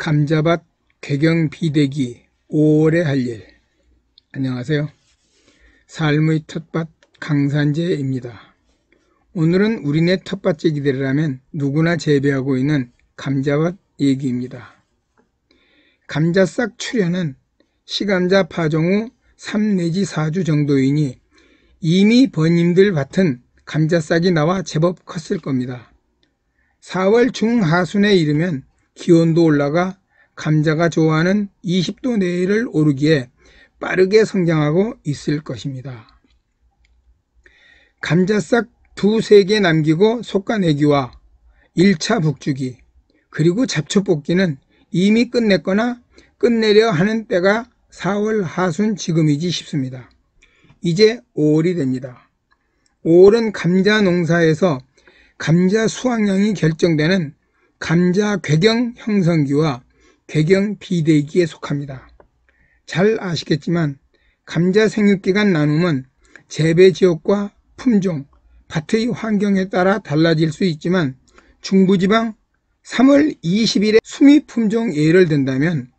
감자밭 궤경 비대기 5월에 할 일. 안녕하세요. 삶의 텃밭 강산재입니다. 오늘은 우리네 텃밭재기들이라면 누구나 재배하고 있는 감자밭 얘기입니다. 감자싹 출현은 시감자 파종 후 3 내지 4주 정도이니 이미 번님들 밭은 감자싹이 나와 제법 컸을 겁니다. 4월 중하순에 이르면 기온도 올라가 감자가 좋아하는 20도 내를 오르기에 빠르게 성장하고 있을 것입니다. 감자싹 2-3개 남기고 솎아내기와 1차 북주기 그리고 잡초 뽑기는 이미 끝냈거나 끝내려 하는 때가 4월 하순 지금이지 싶습니다. 이제 5월이 됩니다. 5월은 감자 농사에서 감자 수확량이 결정되는 감자 궤경 형성기와 궤경 비대기에 속합니다. 잘 아시겠지만 감자 생육기간 나눔은 재배 지역과 품종, 밭의 환경에 따라 달라질 수 있지만 중부지방 3월 20일에 수미 품종 예를 든다면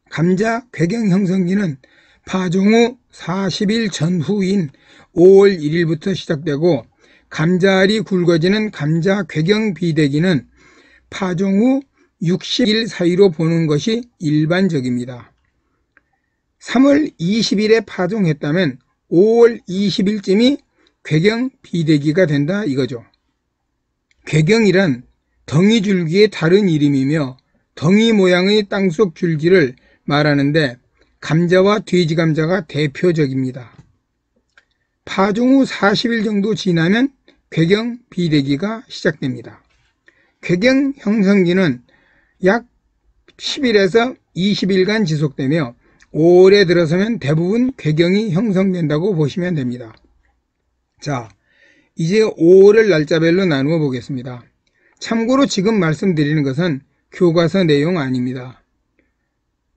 감자 궤경 형성기는 파종 후 40일 전후인 5월 1일부터 시작되고 감자알이 굵어지는 감자 궤경 비대기는 파종 후 60일 사이로 보는 것이 일반적입니다. 3월 20일에 파종했다면 5월 20일쯤이 궤경 비대기가 된다 이거죠. 궤경이란 덩이줄기의 다른 이름이며 덩이 모양의 땅속 줄기를 말하는데 감자와 돼지감자가 대표적입니다. 파종 후 40일 정도 지나면 궤경 비대기가 시작됩니다. 궤경 형성기는 약 10일에서 20일간 지속되며 5월에 들어서면 대부분 궤경이 형성된다고 보시면 됩니다. 자, 이제 5월을 날짜별로 나누어 보겠습니다. 참고로 지금 말씀드리는 것은 교과서 내용 아닙니다.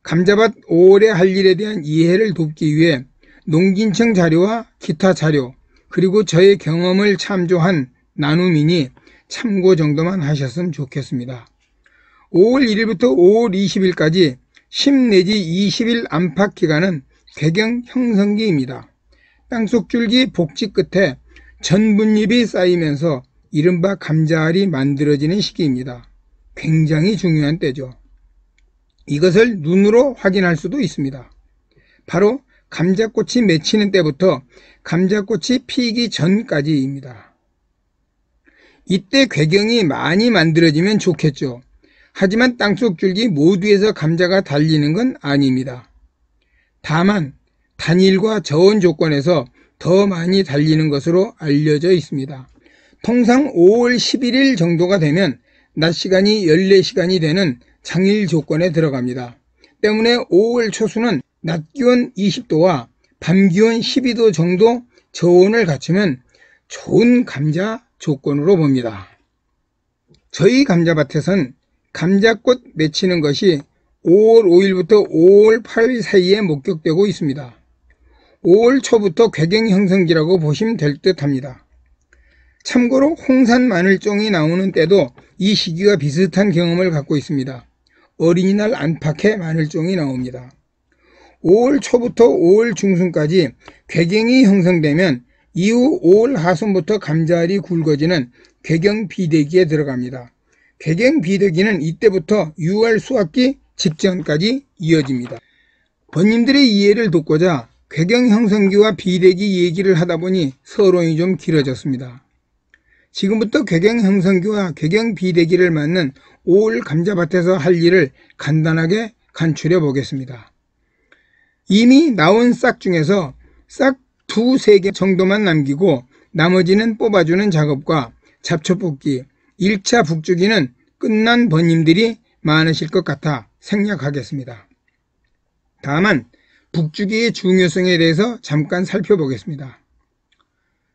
감자밭 5월에 할 일에 대한 이해를 돕기 위해 농진청 자료와 기타 자료 그리고 저의 경험을 참조한 나눔이니 참고 정도만 하셨으면 좋겠습니다. 5월 1일부터 5월 20일까지 10 내지 20일 안팎 기간은 궤경 형성기입니다. 땅속 줄기 복지 끝에 전분잎이 쌓이면서 이른바 감자알이 만들어지는 시기입니다. 굉장히 중요한 때죠. 이것을 눈으로 확인할 수도 있습니다. 바로 감자꽃이 맺히는 때부터 감자꽃이 피기 전까지입니다. 이때 궤경이 많이 만들어지면 좋겠죠. 하지만 땅속 줄기 모두에서 감자가 달리는 건 아닙니다. 다만 단일과 저온 조건에서 더 많이 달리는 것으로 알려져 있습니다. 통상 5월 11일 정도가 되면 낮 시간이 14시간이 되는 장일 조건에 들어갑니다. 때문에 5월 초수는 낮 기온 20도와 밤 기온 12도 정도 저온을 갖추면 좋은 감자 조건으로 봅니다. 저희 감자밭에선 감자꽃 맺히는 것이 5월 5일부터 5월 8일 사이에 목격되고 있습니다. 5월 초부터 궤경 형성기라고 보시면 될 듯 합니다. 참고로 홍산 마늘종이 나오는 때도 이 시기와 비슷한 경험을 갖고 있습니다. 어린이날 안팎에 마늘종이 나옵니다. 5월 초부터 5월 중순까지 궤경이 형성되면 이후 5월 하순부터 감자알이 굵어지는 궤경 비대기에 들어갑니다. 궤경 비대기는 이때부터 6월 수확기 직전까지 이어집니다. 번님들의 이해를 돕고자 궤경 형성기와 비대기 얘기를 하다 보니 서론이 좀 길어졌습니다. 지금부터 궤경 형성기와 궤경 비대기를 맞는 5월 감자밭에서 할 일을 간단하게 간추려 보겠습니다. 이미 나온 싹 중에서 싹 2-3개 정도만 남기고 나머지는 뽑아주는 작업과 잡초 뽑기, 1차 북주기는 끝난 번님들이 많으실 것 같아 생략하겠습니다. 다만 북주기의 중요성에 대해서 잠깐 살펴보겠습니다.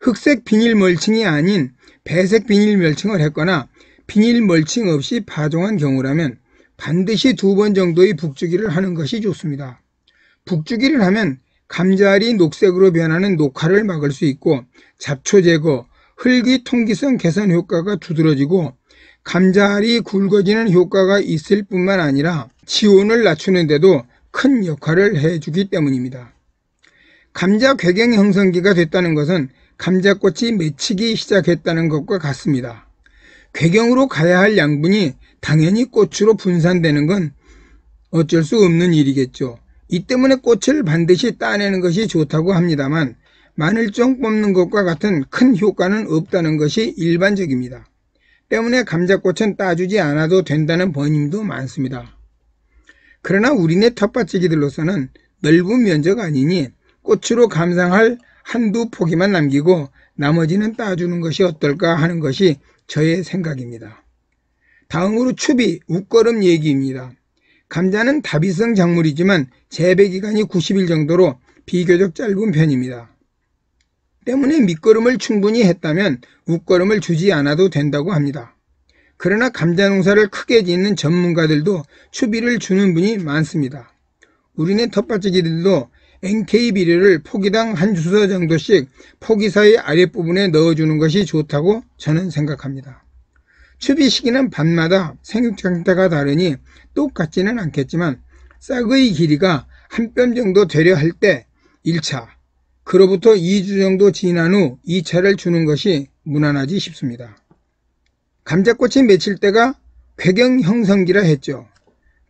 흑색 비닐 멀칭이 아닌 배색 비닐 멀칭을 했거나 비닐 멀칭 없이 파종한 경우라면 반드시 2번 정도의 북주기를 하는 것이 좋습니다. 북주기를 하면 감자알이 녹색으로 변하는 녹화를 막을 수 있고 잡초 제거, 흙의 통기성 개선 효과가 두드러지고 감자알이 굵어지는 효과가 있을 뿐만 아니라 지온을 낮추는 데도 큰 역할을 해주기 때문입니다. 감자 궤경 형성기가 됐다는 것은 감자꽃이 맺히기 시작했다는 것과 같습니다. 궤경으로 가야 할 양분이 당연히 꽃으로 분산되는 건 어쩔 수 없는 일이겠죠. 이 때문에 꽃을 반드시 따내는 것이 좋다고 합니다만 마늘종 뽑는 것과 같은 큰 효과는 없다는 것이 일반적입니다. 때문에 감자꽃은 따주지 않아도 된다는 번임도 많습니다. 그러나 우리네 텃밭지기들로서는 넓은 면적 아니니 꽃으로 감상할 한두 포기만 남기고 나머지는 따주는 것이 어떨까 하는 것이 저의 생각입니다. 다음으로 추비, 웃거름 얘기입니다. 감자는 다비성 작물이지만 재배기간이 90일 정도로 비교적 짧은 편입니다. 때문에 밑거름을 충분히 했다면 웃거름을 주지 않아도 된다고 합니다. 그러나 감자 농사를 크게 짓는 전문가들도 추비를 주는 분이 많습니다. 우리네 텃밭지기들도 NK 비료를 포기당 한 주서 정도씩 포기 사이 아랫부분에 넣어주는 것이 좋다고 저는 생각합니다. 추비 시기는 밭마다 생육 상태가 다르니 똑같지는 않겠지만 싹의 길이가 한 뼘 정도 되려 할 때 1차, 그로부터 2주 정도 지난 후 2차를 주는 것이 무난하지 싶습니다. 감자꽃이 맺힐 때가 궤경 형성기라 했죠.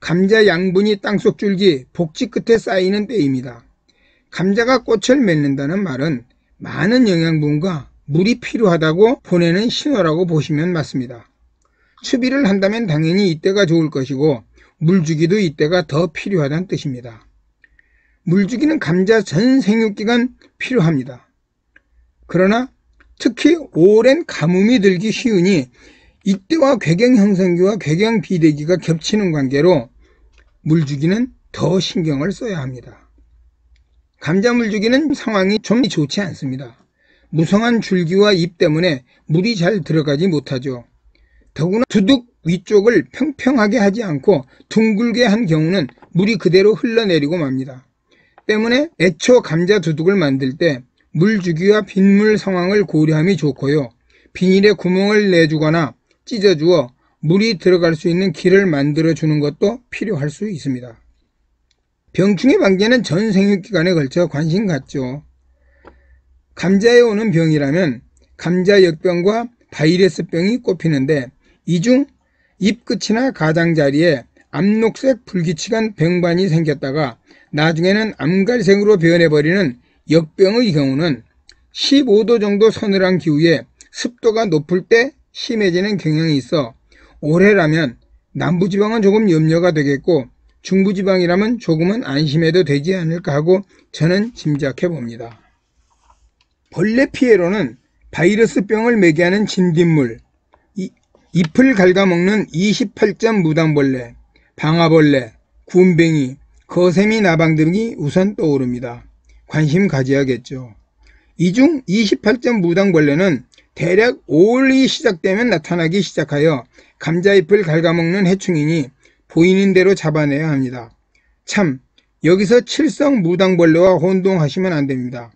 감자 양분이 땅속 줄기, 복지 끝에 쌓이는 때입니다. 감자가 꽃을 맺는다는 말은 많은 영양분과 물이 필요하다고 보내는 신호라고 보시면 맞습니다. 추비를 한다면 당연히 이때가 좋을 것이고 물주기도 이때가 더 필요하다는 뜻입니다. 물주기는 감자 전 생육기간 필요합니다. 그러나 특히 오랜 가뭄이 들기 쉬우니 이때와 궤경 형성기와 궤경 비대기가 겹치는 관계로 물주기는 더 신경을 써야 합니다. 감자 물주기는 상황이 좀 좋지 않습니다. 무성한 줄기와 잎 때문에 물이 잘 들어가지 못하죠. 더구나 두둑 위쪽을 평평하게 하지 않고 둥글게 한 경우는 물이 그대로 흘러내리고 맙니다. 때문에 애초 감자 두둑을 만들 때 물주기와 빗물 상황을 고려함이 좋고요. 비닐에 구멍을 내주거나 찢어주어 물이 들어갈 수 있는 길을 만들어주는 것도 필요할 수 있습니다. 병충해 방제는 전 생육기간에 걸쳐 관심 갖죠. 감자에 오는 병이라면 감자역병과 바이러스병이 꼽히는데 이 중 잎 끝이나 가장자리에 암녹색 불규칙한 병반이 생겼다가 나중에는 암갈색으로 변해버리는 역병의 경우는 15도 정도 서늘한 기후에 습도가 높을 때 심해지는 경향이 있어 올해라면 남부지방은 조금 염려가 되겠고 중부지방이라면 조금은 안심해도 되지 않을까 하고 저는 짐작해 봅니다. 벌레 피해로는 바이러스병을 매개하는 진딧물, 잎을 갉아먹는 28점 무당벌레, 방아벌레, 군뱅이, 거세미 나방 등이 우선 떠오릅니다. 관심 가져야겠죠. 이 중 28점 무당벌레는 대략 5월이 시작되면 나타나기 시작하여 감자잎을 갉아먹는 해충이니 보이는 대로 잡아내야 합니다. 참, 여기서 칠성 무당벌레와 혼동하시면 안됩니다.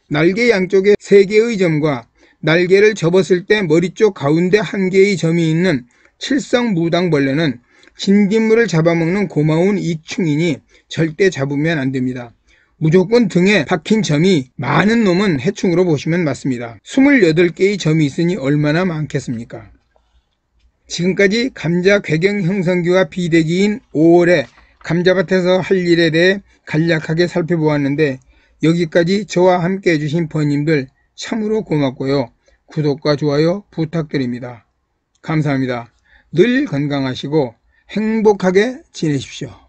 날개 양쪽에 3개의 점과 날개를 접었을 때 머리 쪽 가운데 1개의 점이 있는 칠성 무당벌레는 진딧물을 잡아먹는 고마운 이충이니 절대 잡으면 안됩니다. 무조건 등에 박힌 점이 많은 놈은 해충으로 보시면 맞습니다. 28개의 점이 있으니 얼마나 많겠습니까? 지금까지 감자 궤경 형성기와 비대기인 5월에 감자밭에서 할 일에 대해 간략하게 살펴보았는데 여기까지 저와 함께 해주신 번님들 참으로 고맙고요. 구독과 좋아요 부탁드립니다. 감사합니다. 늘 건강하시고 행복하게 지내십시오.